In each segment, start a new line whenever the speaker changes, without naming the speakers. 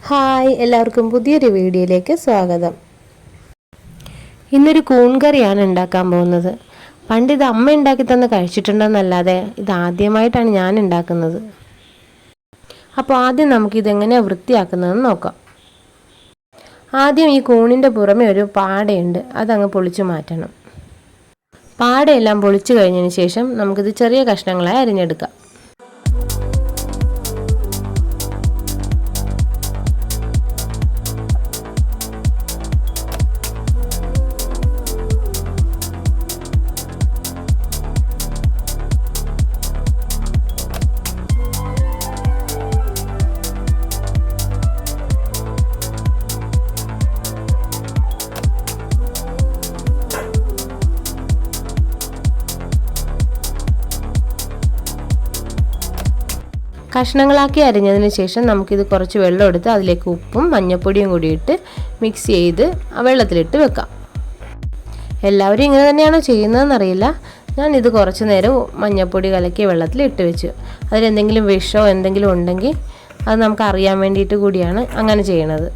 Hi, എല്ലാവർക്കും പുതിയൊരു വീഡിയോയിലേക്ക് സ്വാഗതം. ഇന്നൊരു കൂൺ കറിയാണ് ഉണ്ടാക്കാൻ പോകുന്നത്. പണ്ട് ഇത് അമ്മ ഉണ്ടാക്കി തന്ന് കഴിച്ചിട്ടുണ്ടെന്നല്ലാതെ ഇത് ആദ്യമായിട്ടാണ് ഞാൻ ഉണ്ടാക്കുന്നത്. അപ്പോൾ ആദ്യം നമുക്കിതെങ്ങനെയാണ് വൃത്തിയാക്കുന്നതെന്ന് നോക്കാം. ആദ്യം ഈ കൂണിൻ്റെ പുറമെ ഒരു പാടയുണ്ട്, അതങ്ങ് പൊളിച്ചു മാറ്റണം. പാടയെല്ലാം പൊളിച്ചു കഴിഞ്ഞതിന് ശേഷം നമുക്കിത് ചെറിയ കഷ്ണങ്ങളായി അരിഞ്ഞെടുക്കാം. കഷ്ണങ്ങളാക്കി അരിഞ്ഞതിന് ശേഷം നമുക്കിത് കുറച്ച് വെള്ളം എടുത്ത് അതിലേക്ക് ഉപ്പും മഞ്ഞൾപ്പൊടിയും കൂടി ഇട്ട് മിക്സ് ചെയ്ത് വെള്ളത്തിലിട്ട് വെക്കാം. എല്ലാവരും ഇങ്ങനെ തന്നെയാണോ ചെയ്യുന്നതെന്നറിയില്ല. ഞാനിത് കുറച്ച് നേരം മഞ്ഞൾപ്പൊടി കലക്കി വെള്ളത്തിൽ ഇട്ട് വെച്ചു. അതിലെന്തെങ്കിലും വിഷമോ എന്തെങ്കിലും ഉണ്ടെങ്കിൽ അത് നമുക്ക് അറിയാൻ വേണ്ടിയിട്ട് കൂടിയാണ് അങ്ങനെ ചെയ്യണത്.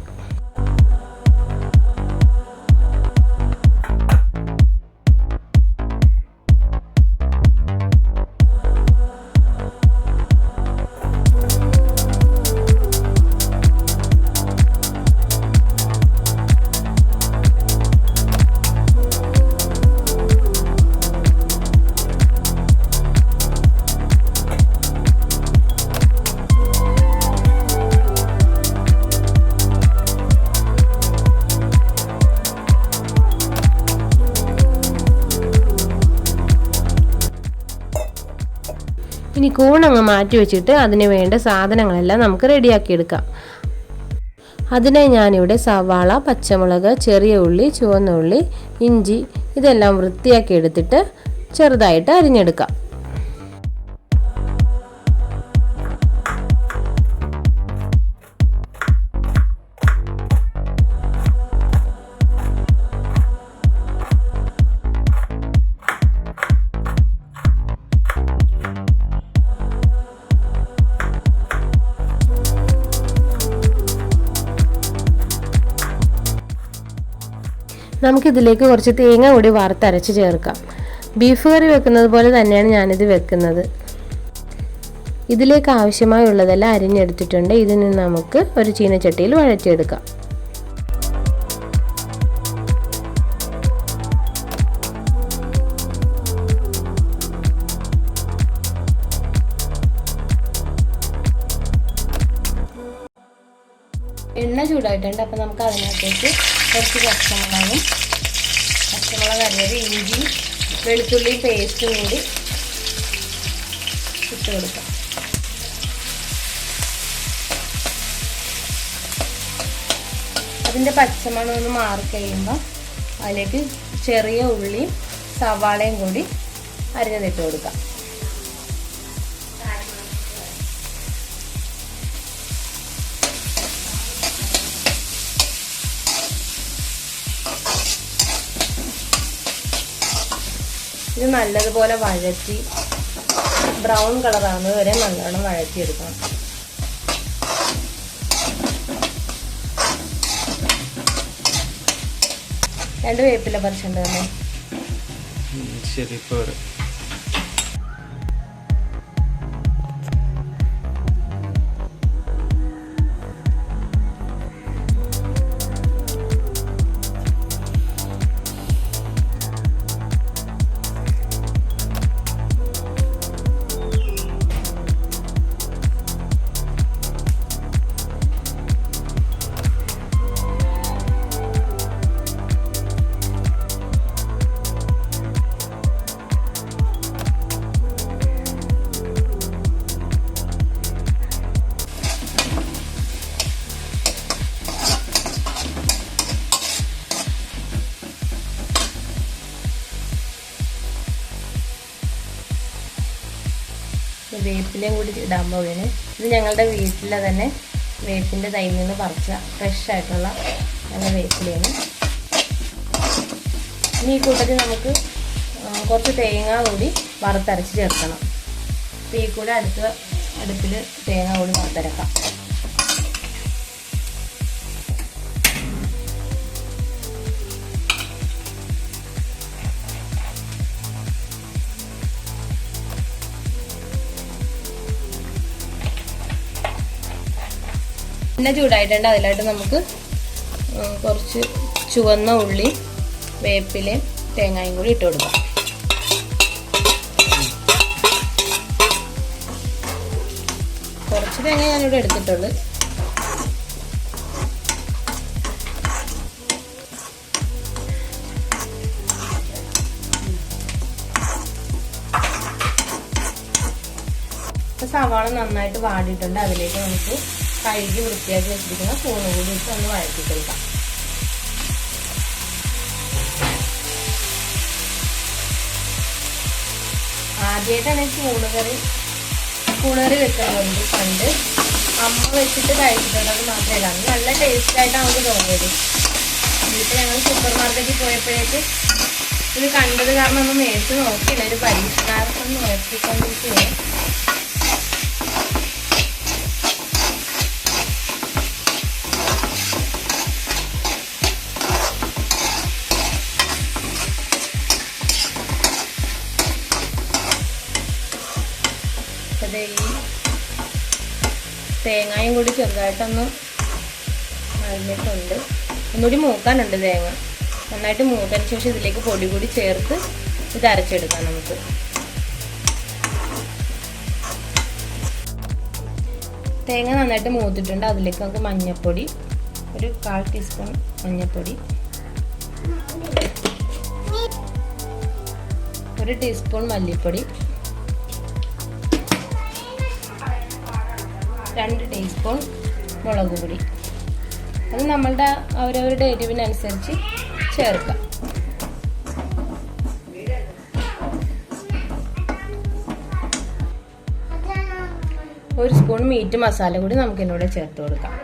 ഇനി കൂണങ്ങ് മാറ്റി വെച്ചിട്ട് അതിന് വേണ്ട സാധനങ്ങളെല്ലാം നമുക്ക് റെഡിയാക്കിയെടുക്കാം. അതിനായി ഞാനിവിടെ സവാള, പച്ചമുളക്, ചെറിയ ഉള്ളി, ചുവന്ന ഉള്ളി, ഇഞ്ചി ഇതെല്ലാം വൃത്തിയാക്കി എടുത്തിട്ട് ചെറുതായിട്ട് അരിഞ്ഞെടുക്കാം. നമുക്കിതിലേക്ക് കുറച്ച് തേങ്ങ കൂടി വറുത്തരച്ച് ചേർക്കാം. ബീഫ് കറി വെക്കുന്നത് പോലെ തന്നെയാണ് ഞാനിത് വെക്കുന്നത്. ഇതിലേക്ക് ആവശ്യമായുള്ളതെല്ലാം അരിഞ്ഞെടുത്തിട്ടുണ്ട്. ഇതിന് നമുക്ക് ഒരു ചീനച്ചട്ടിയിൽ വഴറ്റിയെടുക്കാം. എണ്ണ ചൂടായിട്ടുണ്ട്. അപ്പോൾ നമുക്ക് അതിനകത്തേക്ക് കുറച്ച് പച്ചമുളക് അരിഞ്ഞത്, ഇഞ്ചി വെളുത്തുള്ളി പേസ്റ്റും കൂടി ഇട്ട് കൊടുക്കാം. അതിൻ്റെ പച്ചമണം ഒന്ന് മാറിക്കഴിയുമ്പോൾ അതിലേക്ക് ചെറിയ ഉള്ളിയും സവാളയും കൂടി അരിഞ്ഞതിട്ട് കൊടുക്കാം. ഇത് നല്ലതുപോലെ വഴറ്റി ബ്രൗൺ കളറാകുന്നത് വരെ നല്ലോണം വഴറ്റിയെടുക്കണം. രണ്ട് വേപ്പില പറിച്ചുണ്ട് തന്നെ. വേപ്പിലയും കൂടി ഇടാൻ പോവുകയാണ്. ഇത് ഞങ്ങളുടെ വീട്ടിലെ തന്നെ വേപ്പിൻ്റെ തൈയിൽ നിന്ന് പറിച്ച ഫ്രഷ് ആയിട്ടുള്ള നല്ല വേപ്പിലയാണ്. ഇനി ഈ കൂട്ടത്തിൽ നമുക്ക് കുറച്ച് തേങ്ങ കൂടി വറുത്തരച്ച് ചേർക്കണം. അപ്പോൾ ഈ കൂടെ അടുപ്പിൽ തേങ്ങ കൂടി വറുത്തരക്കാം. എണ്ണ ചൂടായിട്ടുണ്ട്. അതിലായിട്ട് നമുക്ക് കുറച്ച് ചുവന്ന ഉള്ളി, വേപ്പിലയും തേങ്ങയും കൂടി ഇട്ട് കൊടുക്കാം. കുറച്ച് തേങ്ങ ഞാനിവിടെ എടുത്തിട്ടുള്ളൂ. സവാള നന്നായിട്ട് വാടിയിട്ടുണ്ട്. അതിലേക്ക് നമുക്ക് കഴുകി വൃത്തിയാക്കി വെച്ചിരിക്കുന്ന കൂണ് കൂടി ഇട്ട് ഒന്ന് വഴറ്റി കൊടുക്കാം. ആദ്യമായിട്ടാണ് കൂണുകറി വെക്കുന്നത്. പണ്ട് അമ്മ വെച്ചിട്ട് കഴിച്ചിട്ടുണ്ട്. അത് മാത്രമല്ല നല്ല ടേസ്റ്റായിട്ടാണ് നമുക്ക് തോന്നിയത്. ഇതിപ്പോൾ ഞങ്ങൾ സൂപ്പർ മാർക്കറ്റിൽ പോയപ്പോഴേക്ക് ഇത് കണ്ടത് കാരണം ഒന്നും മേടിച്ച് നോക്കിയില്ല. ഒരു പരീക്ഷണാർത്ഥം നോക്കിക്കൊണ്ടിരിക്കുകയാണ്. ഈ തേങ്ങയും കൂടി ചെറുതായിട്ടൊന്ന് അരിഞ്ഞിട്ടുണ്ട്. ഒന്നുകൂടി മൂക്കാനുണ്ട് തേങ്ങ. നന്നായിട്ട് മൂത്തതിന് ശേഷം ഇതിലേക്ക് പൊടി കൂടി ചേർത്ത് ഇത് അരച്ചെടുക്കാം നമുക്ക്. തേങ്ങ നന്നായിട്ട് മൂത്തിട്ടുണ്ട്. അതിലേക്ക് നമുക്ക് മഞ്ഞൾപ്പൊടി, ഒരു 1/4 ടീസ്പൂൺ മഞ്ഞൾപ്പൊടി, 1 ടീസ്പൂൺ മല്ലിപ്പൊടി, 2 ടീസ്പൂൺ മുളക് പൊടി. അത് നമ്മളുടെ അവരവരുടെ എരിവിനനുസരിച്ച് ചേർക്കാം. ഒരു സ്പൂൺ മീറ്റ് മസാല കൂടി നമുക്ക് ഇതിനോട് ചേർത്ത് കൊടുക്കാം.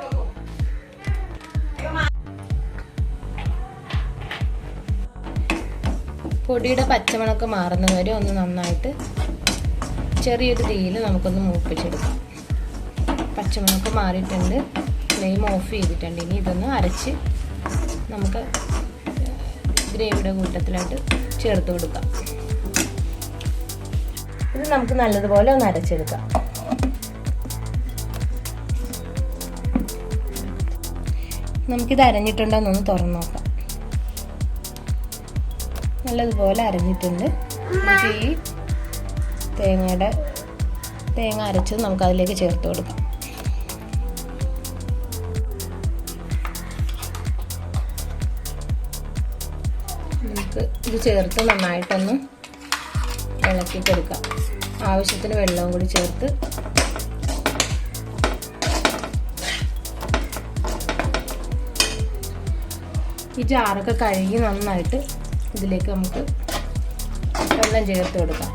പൊടിയുടെ പച്ചമണമൊക്കെ മാറുന്നവരെ ഒന്ന് നന്നായിട്ട് ചെറിയൊരു തീയിൽ നമുക്കൊന്ന് മൂപ്പിച്ചെടുക്കാം. പച്ചമണമൊക്കെ മാറിയിട്ടുണ്ട്. ഫ്ലെയിം ഓഫ് ചെയ്തിട്ടുണ്ട്. ഇനി ഇതൊന്ന് അരച്ച് നമുക്ക് ഗ്രേവിയുടെ കൂട്ടത്തിലായിട്ട് ചേർത്ത് കൊടുക്കാം. ഇത് നമുക്ക് നല്ലതുപോലെ ഒന്ന് അരച്ചെടുക്കാം. നമുക്കിത് അരഞ്ഞിട്ടുണ്ടോ എന്നൊന്ന് തുറന്ന് നോക്കാം. നല്ലതുപോലെ അരഞ്ഞിട്ടുണ്ട്. നമുക്ക് ഈ തേങ്ങ അരച്ചത് നമുക്ക് അതിലേക്ക് ചേർത്ത് കൊടുക്കാം. നമുക്ക് ഇത് ചേർത്ത് നന്നായിട്ടൊന്ന് ഇളക്കിയിട്ടെടുക്കാം. ആവശ്യത്തിന് വെള്ളവും കൂടി ചേർത്ത് ഈ ജാറൊക്കെ കഴുകി നന്നായിട്ട് ഇതിലേക്ക് നമുക്ക് വെള്ളം ചേർത്ത് കൊടുക്കാം.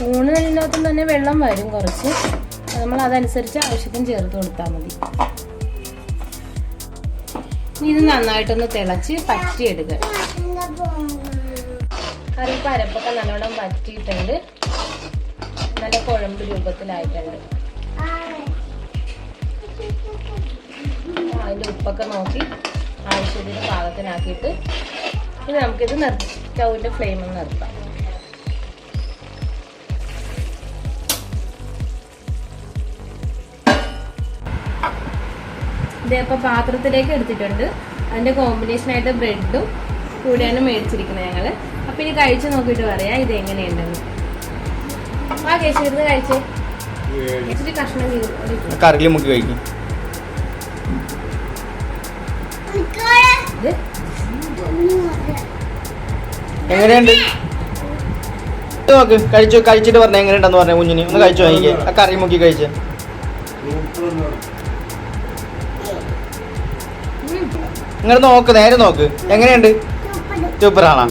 ഊണ് കഴിയുന്നതിനകത്തും തന്നെ വെള്ളം വരും കുറച്ച്. നമ്മൾ അതനുസരിച്ച് ആവശ്യത്തിന് ചേർത്ത് കൊടുത്താൽ മതി. ഇത് നന്നായിട്ടൊന്ന് തിളച്ച് പറ്റിയെടുക്കുക. കറിയിപ്പോൾ അരപ്പൊക്കെ നല്ലോണം പറ്റിയിട്ടുണ്ട്. നല്ല കുഴമ്പ് രൂപത്തിലായിട്ടുണ്ട്. അതിൻ്റെ ഉപ്പൊക്കെ നോക്കി ആവശ്യത്തിന് പാകത്തിനാക്കിയിട്ട് ഇത് നമുക്കിത് സ്റ്റൗവിൻ്റെ ഫ്ലെയിം ഒന്ന് നിർത്താം. ഇതിപ്പോൾ പാത്രത്തിലേക്ക് എടുത്തിട്ടുണ്ട്. അതിൻ്റെ കോമ്പിനേഷനായിട്ട് ബ്രെഡും കൂടിയാണ് മേടിച്ചിരിക്കുന്നത് ഞങ്ങൾ. അപ്പം ഇനി കഴിച്ച് നോക്കിയിട്ട് പറയാം ഇത് എങ്ങനെയുണ്ടെന്ന്. ആ കേശിരുന്ന് കഴിച്ചേ. ഇച്ചിരി കഷ്ണം കറിയിൽ മുക്കി കഴിക്കും.
എങ്ങനെയുണ്ട് നോക്ക്. കഴിച്ചിട്ട് പറഞ്ഞ എങ്ങനെയുണ്ടെന്ന് പറഞ്ഞ കുഞ്ഞിന് ഒന്ന് കഴിച്ചു വാങ്ങിക്കേ. ആ കറി മുക്കി കഴിച്ചേ. ഇങ്ങോട്ട് നോക്ക്, നേരെ നോക്ക്. എങ്ങനെയുണ്ട്? സൂപ്പറാണോ?